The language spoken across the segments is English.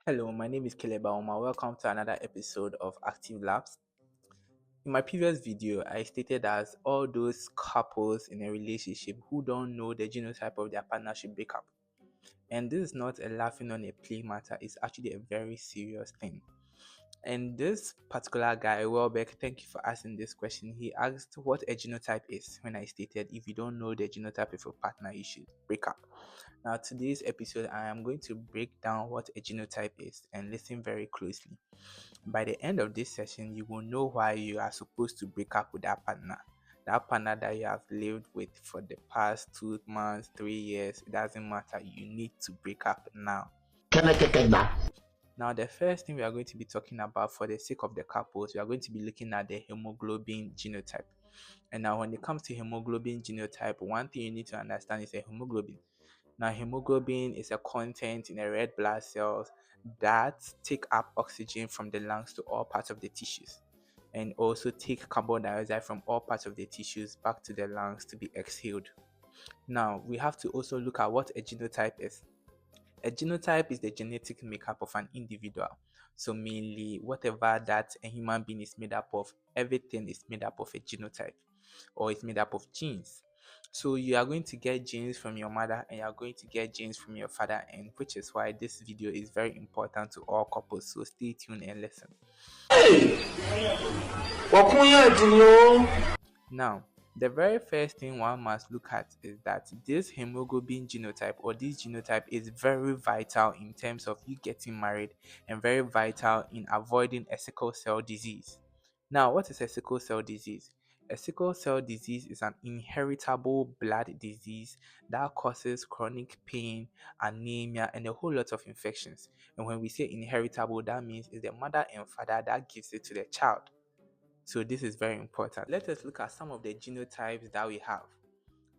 Hello, my name is Caleb Auma. Welcome to another episode of Active Labs. In my previous video, I stated that all those couples in a relationship who don't know the genotype of their partnership break up. And this is not a laughing on a play matter, it's actually a very serious thing. And this particular guy, Welbeck, thank you for asking this question. He asked what a genotype is when I stated if you don't know the genotype of your partner, you should break up. Now, today's episode, I am going to break down what a genotype is and listen very closely. By the end of this session, you will know why you are supposed to break up with that partner that you have lived with for the past 2 months, 3 years. It doesn't matter. You need to break up now. Now, the first thing we are going to be talking about for the sake of the couples, we are going to be looking at the hemoglobin genotype. And now, when it comes to hemoglobin genotype, one thing you need to understand is a hemoglobin. Now, hemoglobin is a content in the red blood cells that take up oxygen from the lungs to all parts of the tissues and also take carbon dioxide from all parts of the tissues back to the lungs to be exhaled. Now, we have to also look at what a genotype is. A genotype is the genetic makeup of an individual. So mainly whatever that a human being is made up of, everything is made up of a genotype or it's made up of genes. So you are going to get genes from your mother and you are going to get genes from your father, and which is why this video is very important to all couples. So stay tuned and listen. Now, the very first thing one must look at is that this hemoglobin genotype or this genotype is very vital in terms of you getting married and very vital in avoiding a sickle cell disease. Now, what is a sickle cell disease? A sickle cell disease is an inheritable blood disease that causes chronic pain, anemia, and a whole lot of infections. And when we say inheritable, that means it's the mother and father that gives it to the child. So this is very important. Let us look at some of the genotypes that we have.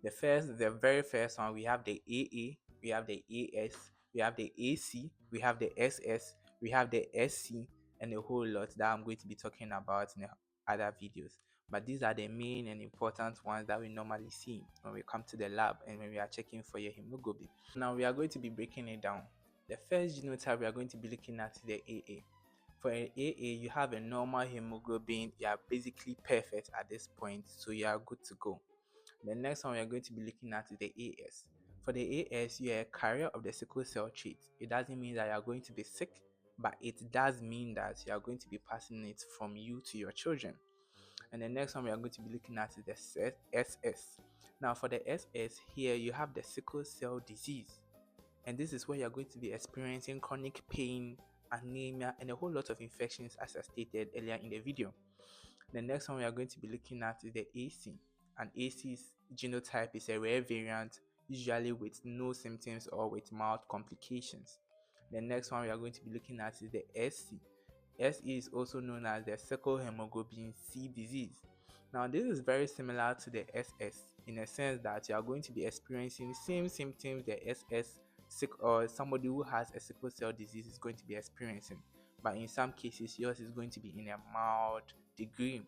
The very first one, we have the AA, we have the AS, we have the AC, we have the SS, we have the SC, and a whole lot that I'm going to be talking about in other videos. But these are the main and important ones that we normally see when we come to the lab and when we are checking for your hemoglobin. Now we are going to be breaking it down. The first genotype we are going to be looking at is the AA. For an AA, you have a normal hemoglobin. You are basically perfect at this point, so you are good to go. The next one we are going to be looking at is the AS. For the AS, you are a carrier of the sickle cell trait. It doesn't mean that you are going to be sick, but it does mean that you are going to be passing it from you to your children. And the next one we are going to be looking at is the SS. Now, for the SS, here you have the sickle cell disease, and this is where you are going to be experiencing chronic pain, anemia, and a whole lot of infections, as I stated earlier in the video. The next one we are going to be looking at is the AC. And AC's genotype is a rare variant, usually with no symptoms or with mild complications. The next one we are going to be looking at is the SC. SE is also known as the sickle hemoglobin C disease. Now, this is very similar to the SS in a sense that you are going to be experiencing the same symptoms the SS or somebody who has a sickle cell disease is going to be experiencing, but in some cases yours is going to be in a mild degree.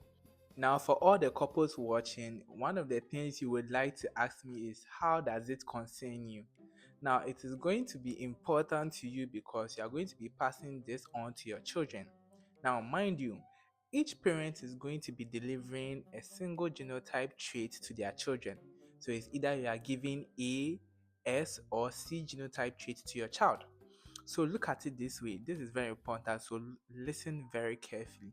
Now, for all the couples watching, one of the things you would like to ask me is, how does it concern you? Now, it is going to be important to you because you are going to be passing this on to your children. Now, mind you, each parent is going to be delivering a single genotype trait to their children. So it's either you are giving A, S, or C genotype trait to your child. So look at it this way. This is very important. So listen very carefully.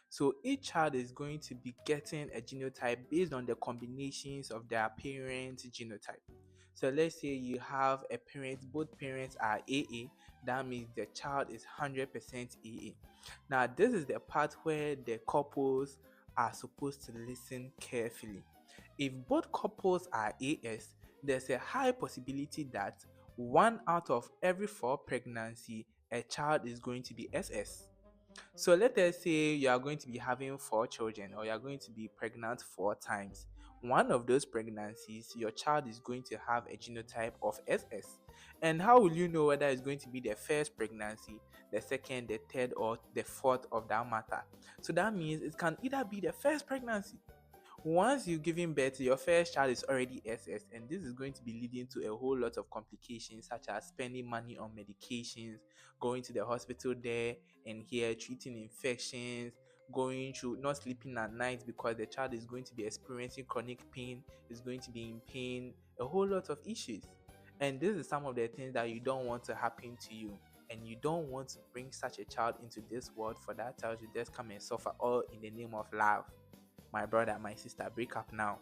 So each child is going to be getting a genotype based on the combinations of their parents' genotype. So let's say you have a parent, both parents are AA, that means the child is 100% AA. Now this is the part where the couples are supposed to listen carefully. If both couples are AS, there's a high possibility that 1 out of every 4 pregnancy, a child is going to be SS. So let us say you are going to be having 4 children or you are going to be pregnant 4 times. One of those pregnancies, your child is going to have a genotype of SS. And how will you know whether it's going to be the first pregnancy, the second, the third, or the fourth of that matter? So that means it can either be the first pregnancy. Once you've given birth, your first child is already SS, and this is going to be leading to a whole lot of complications, such as spending money on medications, going to the hospital there and here, treating infections, going through not sleeping at night because the child is going to be experiencing chronic pain, is going to be in pain, a whole lot of issues. And this is some of the things that you don't want to happen to you. And you don't want to bring such a child into this world for that child to just come and suffer all in the name of love. My brother, my sister, break up now.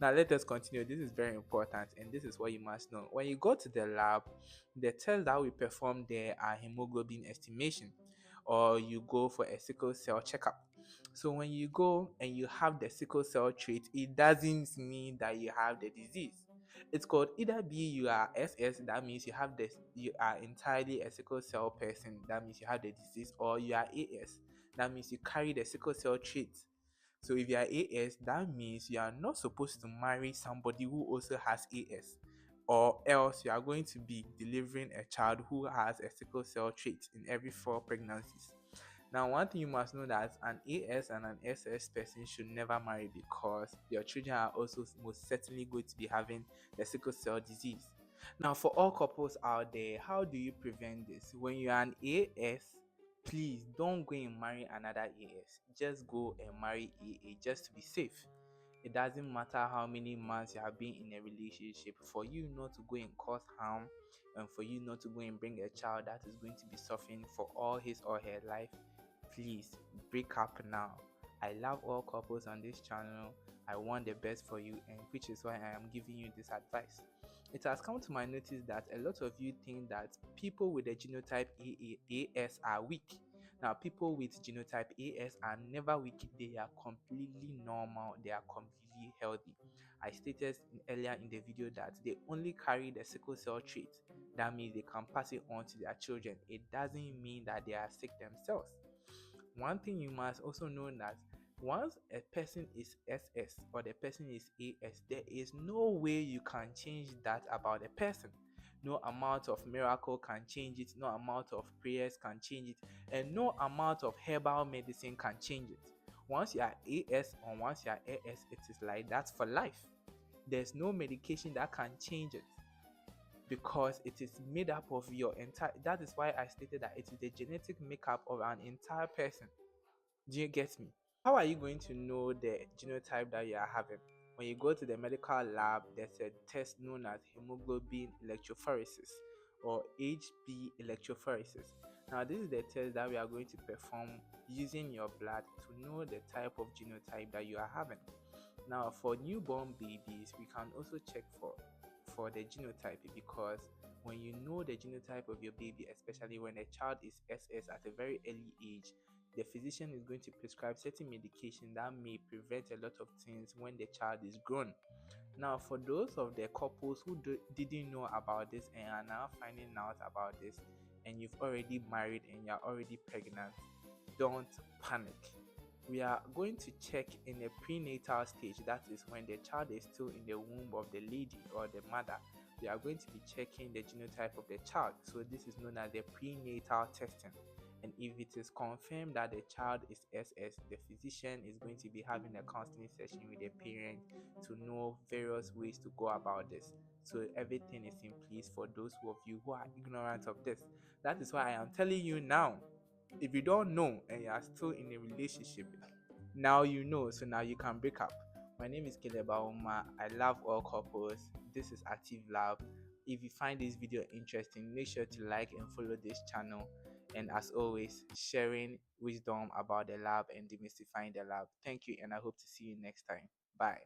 Now let us continue. This is very important, and this is what you must know. When you go to the lab, the tests that we perform there are hemoglobin estimation, or you go for a sickle cell checkup. So when you go and you have the sickle cell trait, it doesn't mean that you have the disease. It's called either B, you are SS, that means you are entirely a sickle cell person, that means you have the disease, or you are AS, that means you carry the sickle cell trait. So if you are AS, that means you are not supposed to marry somebody who also has AS, or else you are going to be delivering a child who has a sickle cell trait in every 4 pregnancies. Now, one thing you must know that an AS and an SS person should never marry, because your children are also most certainly going to be having the sickle cell disease. Now, for all couples out there, how do you prevent this? When you are an AS, please don't go and marry another AS. Just go and marry AA just to be safe. It doesn't matter how many months you have been in a relationship, for you not to go and cause harm and for you not to go and bring a child that is going to be suffering for all his or her life. Please break up now. I love all couples on this channel. I want the best for you, and which is why I am giving you this advice. It has come to my notice that a lot of you think that people with the genotype AS are weak. Now, people with genotype AS are never weak, they are completely normal, they are completely healthy. I stated earlier in the video that they only carry the sickle cell trait. That means they can pass it on to their children. It doesn't mean that they are sick themselves. One thing you must also know that once a person is SS or the person is AS, there is no way you can change that about the person. No amount of miracle can change it, no amount of prayers can change it, and no amount of herbal medicine can change it. Once you are AS or once you are AS, it is like that for life. There's no medication that can change it, because it is made up of your entire. That is why I stated that it is the genetic makeup of an entire person. Do you get me? How are you going to know the genotype that you are having? When you go to the medical lab, there's a test known as hemoglobin electrophoresis or HB electrophoresis. Now, this is the test that we are going to perform using your blood to know the type of genotype that you are having. Now, for newborn babies, we can also check for the genotype, because when you know the genotype of your baby, especially when a child is SS at a very early age, the physician is going to prescribe certain medication that may prevent a lot of things when the child is grown. Now, for those of the couples who didn't know about this and are now finding out about this, and you've already married and you're already pregnant, don't panic. We are going to check in a prenatal stage, that is when the child is still in the womb of the lady or the mother. We are going to be checking the genotype of the child. So this is known as the prenatal testing. And if it is confirmed that the child is SS, the physician is going to be having a counseling session with the parent to know various ways to go about this. So everything is in place for those of you who are ignorant of this. That is why I am telling you now. If you don't know and you are still in a relationship, now you know, so now you can break up. My name is Caleb Auma. I love all couples. This is Active Love. If you find this video interesting, make sure to like and follow this channel. And as always, sharing wisdom about the lab and demystifying the lab. Thank you, and I hope to see you next time. Bye.